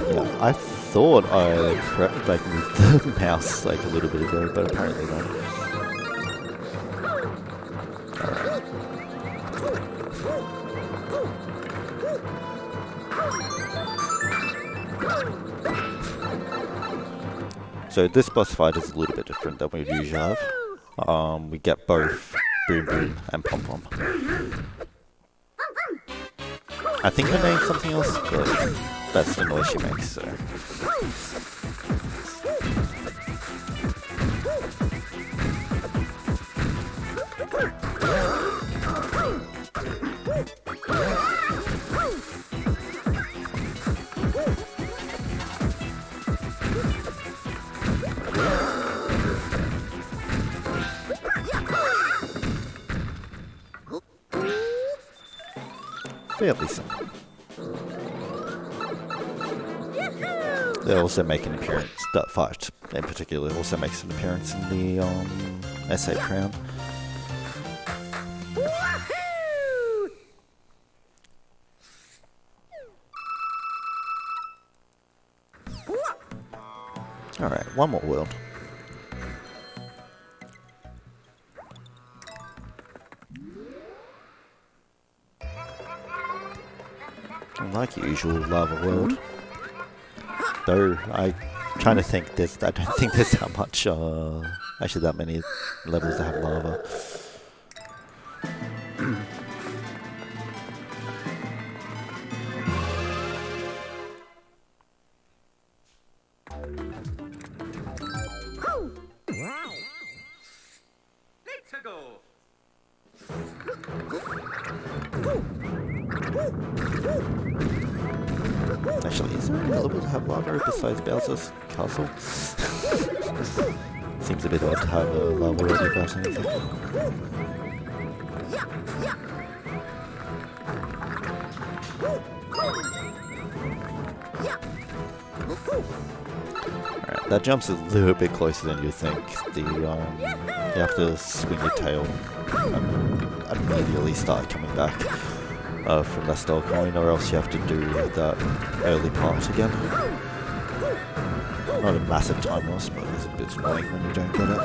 Yeah, I thought I moved the mouse like a little bit ago, but apparently not. So this boss fight is a little bit different than we usually have. We get both Boom Boom and Pom Pom. I think her name's something else, but that's the noise she makes, so... fairly simple. They also make an appearance, that fight in particular also makes an appearance in the S8 round. Alright, one more world. Like usual, lava world. Though I'm trying to think, I don't think there's that much, actually that many levels that have lava. Let's go. Actually, is there any level to have lava besides Bowser's castle? Seems a bit odd to have lava already about anything. Alright, that jump's a little bit closer than you think. You have to swing your tail and immediately start coming back from that star coin, or else you have to do that early part again. Not a massive time loss, but it's a bit annoying when you don't get it.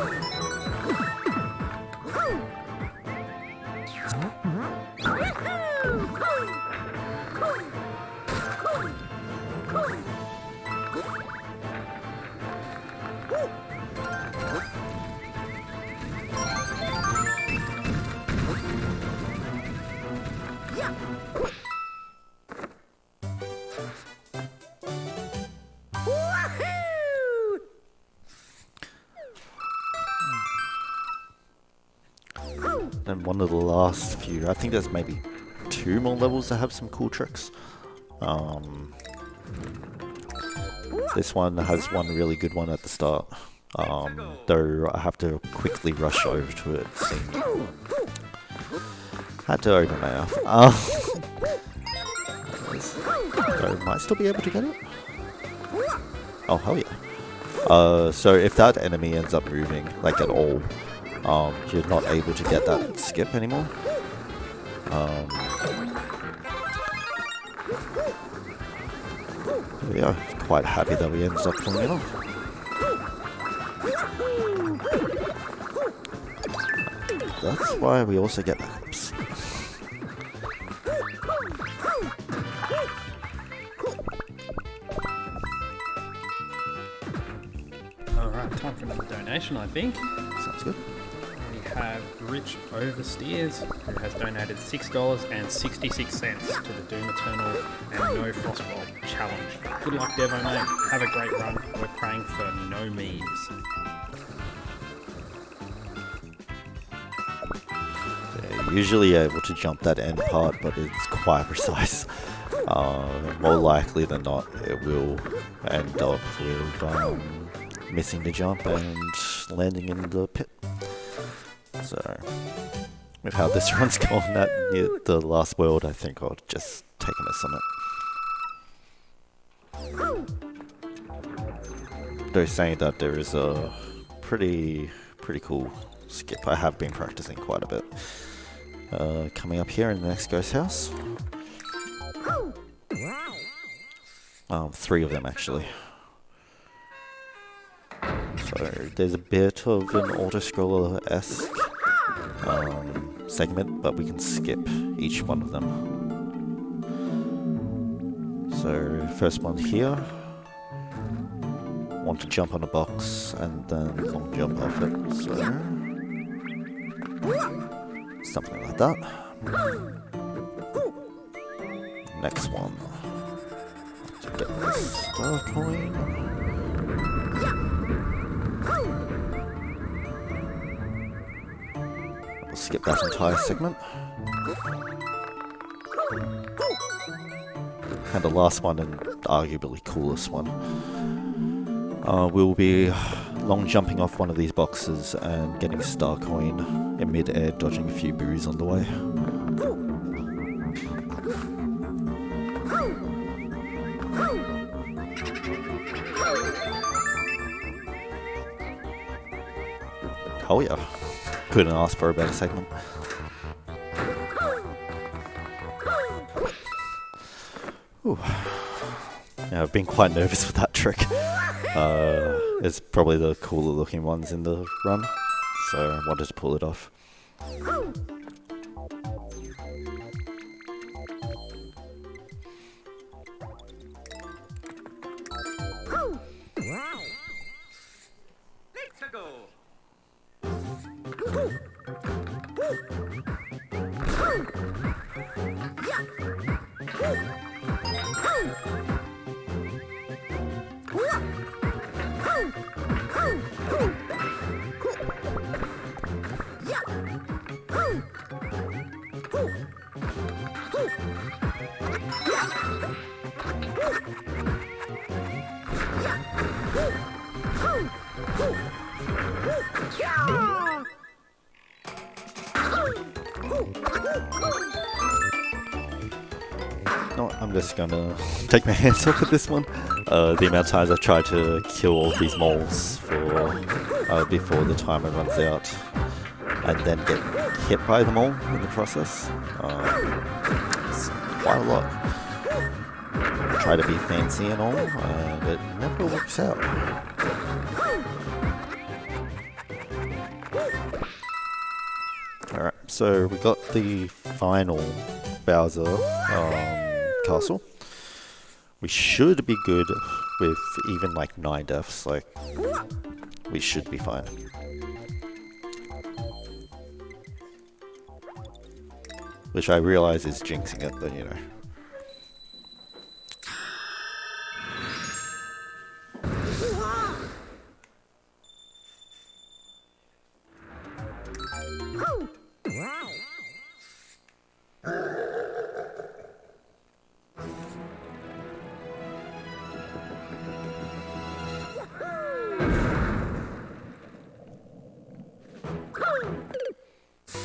And one of the last few, I think there's maybe 2 more levels that have some cool tricks. This one has one really good one at the start, though I have to quickly rush over to it. Had to open my mouth. I might still be able to get it. Oh hell yeah! So if that enemy ends up moving like at all, you're not able to get that skip anymore. We are quite happy that we ended up pulling it off. That's why we also get backups. Alright, time for another donation, I think. Sounds good. We have Rich Oversteers, who has donated $6.66 to the Doom Eternal and No Frostball challenge. Good luck, Devo, mate. Have a great run. We're praying for no memes. Yeah, usually able to jump that end part, but it's quite precise. More likely than not, it will end up with missing the jump and landing in the pit. So, with how this run's gone at the last world, I think I'll just take a miss on it. They're saying that there is a pretty cool skip. I have been practicing quite a bit. Coming up here in the next ghost house. 3 of them actually. So there's a bit of an auto-scroller-esque segment, but we can skip each one of them. So first one here. Want to jump on a box and then long jump off it. So something like that. Next one. To get the star coin. We'll skip that entire segment. And the last one, and arguably coolest one, we'll be long jumping off one of these boxes and getting a star coin in mid-air, dodging a few boos on the way. Oh yeah, couldn't ask for a better segment. Ooh. Yeah, I've been quite nervous with that trick. It's probably the cooler looking ones in the run, so I wanted to pull it off. No, I'm just gonna take my hands off with this one. The amount of times I've tried to kill all these moles before the timer runs out, and then get hit by them all in the process. It's quite a lot. I try to be fancy and all, and it never works out. Alright, so we got the final Bowser castle. We should be good with even like 9 deaths, like we should be fine. Which I realize is jinxing it, but you know.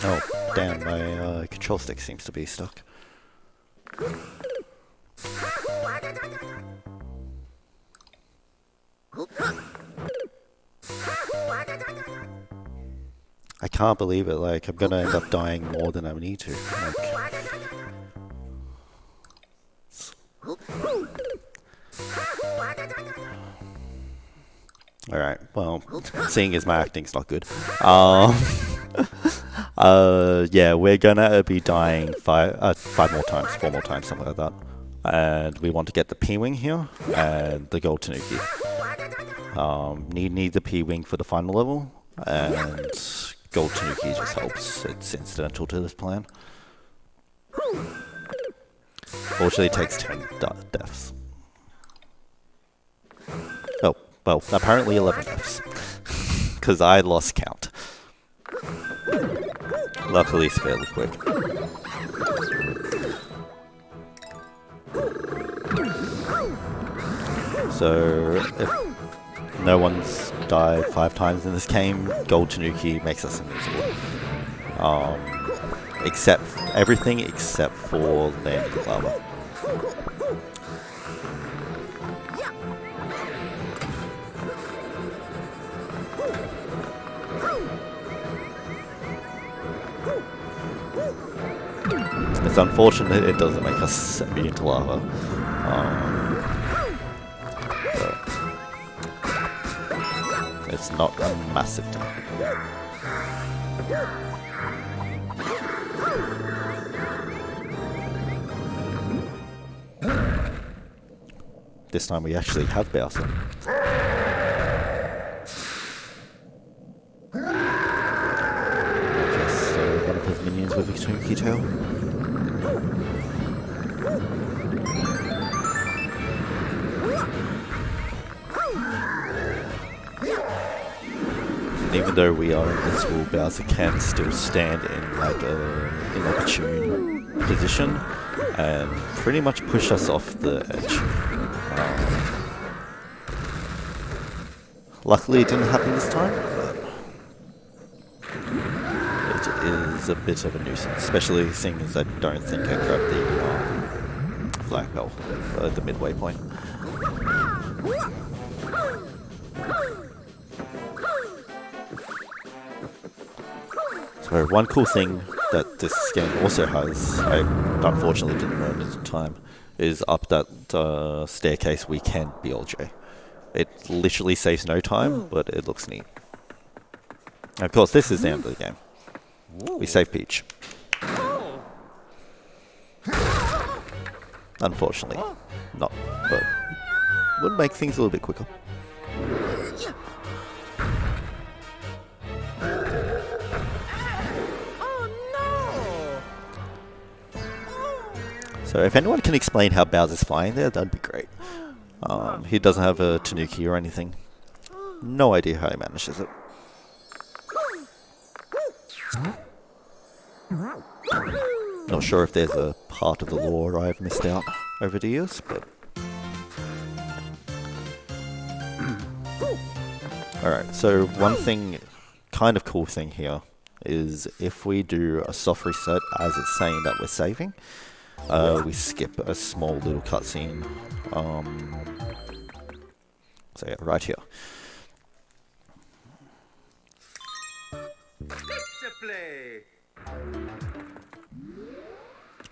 Oh, damn, my control stick seems to be stuck. I can't believe it, like, I'm gonna end up dying more than I need to. Alright, well, seeing as my acting's not good. Yeah, we're gonna be dying 4 more times, something like that. And we want to get the P-Wing here, and the Gold Tanuki. Need the P-Wing for the final level, and Gold Tanuki just helps. It's incidental to this plan. Fortunately, it takes 10 deaths. Oh, well, apparently 11 deaths. Because I lost count. Luckily, it's fairly quick. So, if no one's died 5 times in this game, Gold Tanuki makes us invincible. Everything except for landing the lava. It's unfortunate it doesn't make us immune to lava. But it's not a massive deal. This time we actually have Bowser. One of his minions with a Tanuki tail. Even though we are invincible, Bowser can still stand in like a inopportune position and pretty much push us off the edge. Luckily it didn't happen this time, but it is a bit of a nuisance, especially seeing as I don't think I grabbed the flag bell at the midway point. So one cool thing that this game also has, I unfortunately didn't learn at the time, is up that staircase we can BLJ. It literally saves no time, but it looks neat. And of course, this is the end of the game. We save Peach. Unfortunately, not, but would make things a little bit quicker. So if anyone can explain how Bowser's flying there, that'd be great. He doesn't have a Tanuki or anything. No idea how he manages it. Not sure if there's a part of the lore I've missed out over the years, but... Alright, so one thing, kind of cool thing here, is if we do a soft reset as it's saying that we're saving, we skip a small little cutscene. So yeah, right here.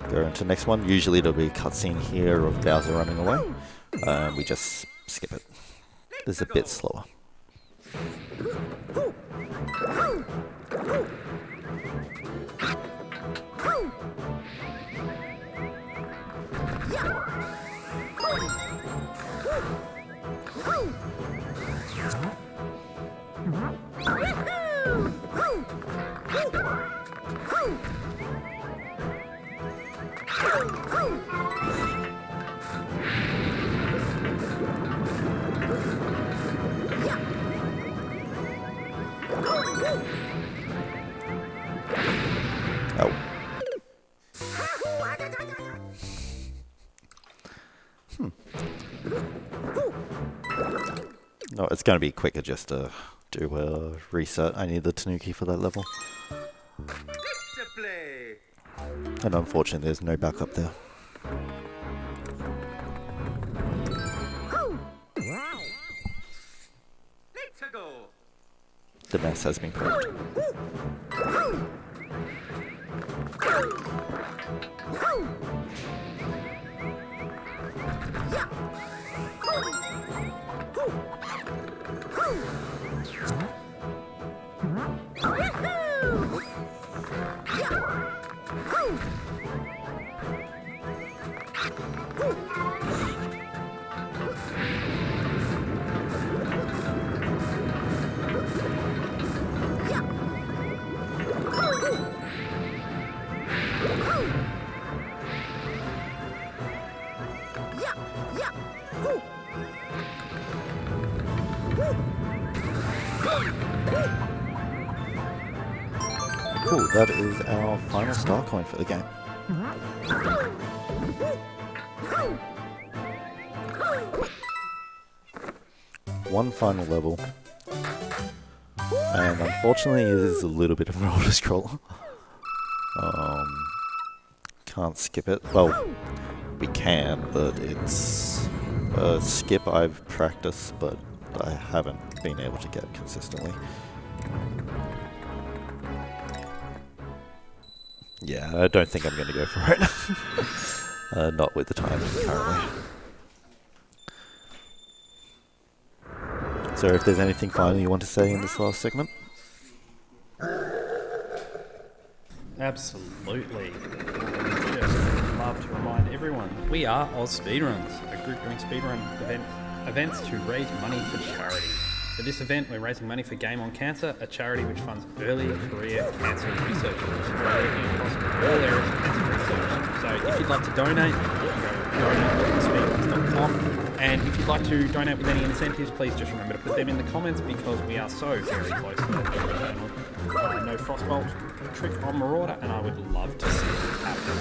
Go into the next one. Usually there'll be a cutscene here of Bowser running away. We just skip it. This is a bit slower. Oh. No, it's going to be quicker just to do a reset. I need the Tanuki for that level. And unfortunately, there's no backup there. The mess has been corrected. Cool, that is our final star coin for the game. One final level. And unfortunately it is a little bit of an older scroller. Can't skip it. Well, we can, but it's a skip I've practiced, but I haven't been able to get consistently. Yeah, I don't think I'm going to go for it. Not with the timing currently. So if there's anything final you want to say in this last segment? Absolutely. Just love to remind everyone, we are AusSpeedruns, a group doing speedrun events to raise money for charity. For this event, we're raising money for Game on Cancer, a charity which funds early career cancer research in Australia and across all areas of cancer research. So if you'd like to donate, you can go donate.speedruns.com. And if you'd like to donate with any incentives, please just remember to put them in the comments because we are so very close to that channel. No Frostbolt trick on Marauder, and I would love to see it happen.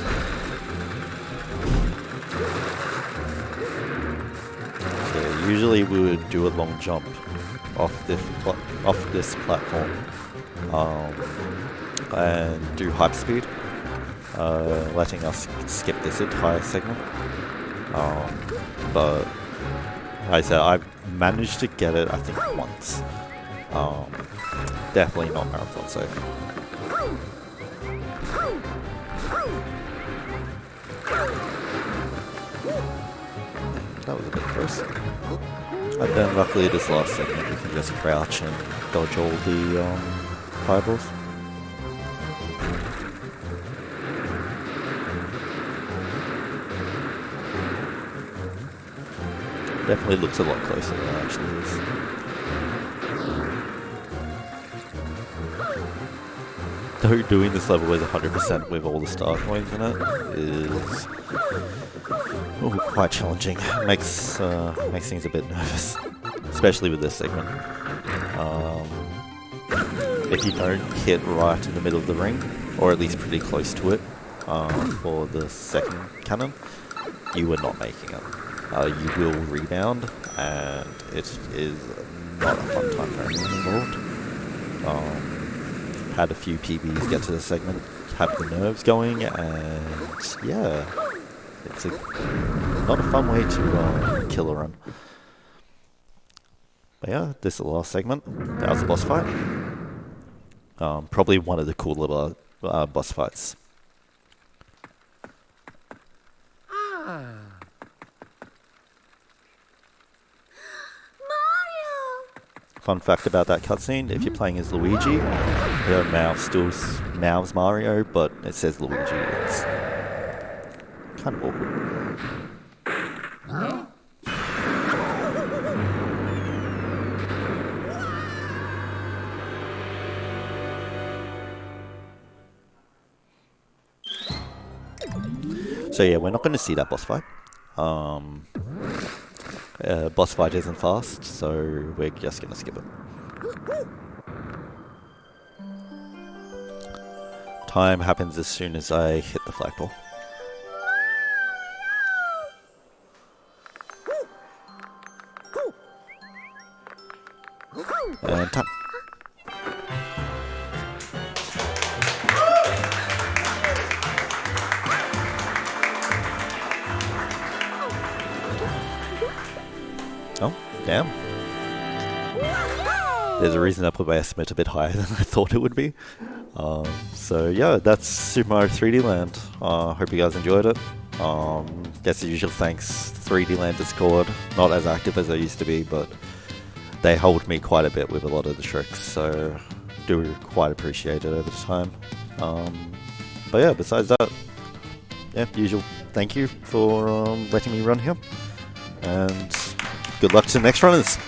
So usually we would do a long jump off this platform and do hype speed, letting us skip this entire segment. But like I said, I've managed to get it I think once. Definitely not marathon safe. That was a bit close. And then luckily this last segment we can just crouch and dodge all the fireballs. Definitely looks a lot closer than it actually is. Though doing this level with 100% with all the star coins in it is quite challenging. Makes things a bit nervous, especially with this segment. If you don't hit right in the middle of the ring, or at least pretty close to it, for the second cannon, you are not making it. You will rebound, and it is not a fun time for anyone involved. Had a few PBs get to the segment, have the nerves going, and yeah, it's not a fun way to kill a run. But yeah, this is the last segment. That was the boss fight. Probably one of the cool little boss fights. Fun fact about that cutscene, if you're playing as Luigi, your mouth still mouths Mario, but it says Luigi. It's kind of awkward. So yeah, we're not going to see that boss fight. Boss fight isn't fast, so we're just gonna skip it. Time happens as soon as I hit the flagpole. And time. Oh, damn. There's a reason I put my estimate a bit higher than I thought it would be. So yeah, that's Super Mario 3D Land. Hope you guys enjoyed it. Guess the usual thanks, 3D Land Discord. Not as active as they used to be, but they hold me quite a bit with a lot of the tricks, so do quite appreciate it over the time. But yeah, besides that, yeah, usual thank you for letting me run here. And good luck to the next runners.